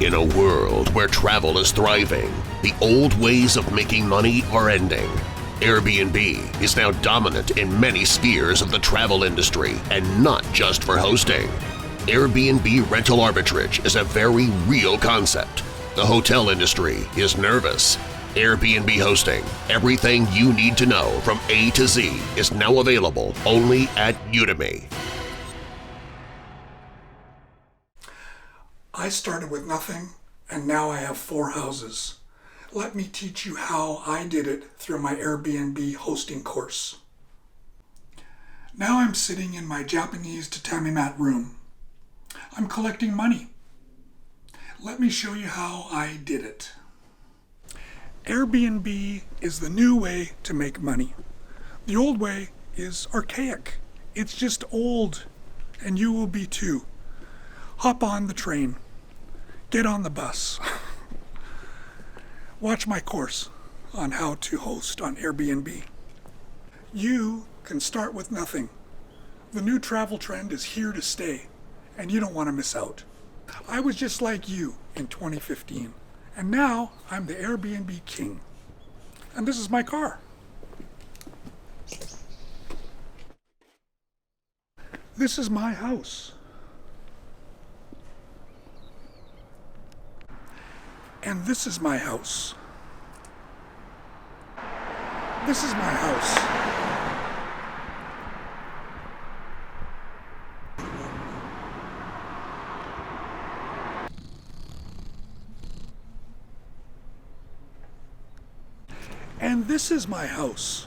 In a world where travel is thriving, the old ways of making money are ending. Airbnb is now dominant in many spheres of the travel industry, and not just for hosting. Airbnb Rental Arbitrage is a very real concept. The hotel industry is nervous. Airbnb Hosting, everything you need to know from A to Z, is now available only at Udemy. I started with nothing, and now I have 4 houses. Let me teach you how I did it through my Airbnb hosting course. Now I'm sitting in my Japanese tatami mat room. I'm collecting money. Let me show you how I did it. Airbnb is the new way to make money. The old way is archaic. It's just old, and you will be too. Hop on the train. Get on the bus. Watch my course on how to host on Airbnb. You can start with nothing. The new travel trend is here to stay, and you don't want to miss out. I was just like you in 2015, and now I'm the Airbnb king. And this is my car. This is my house. And this is my house. This is my house. And this is my house.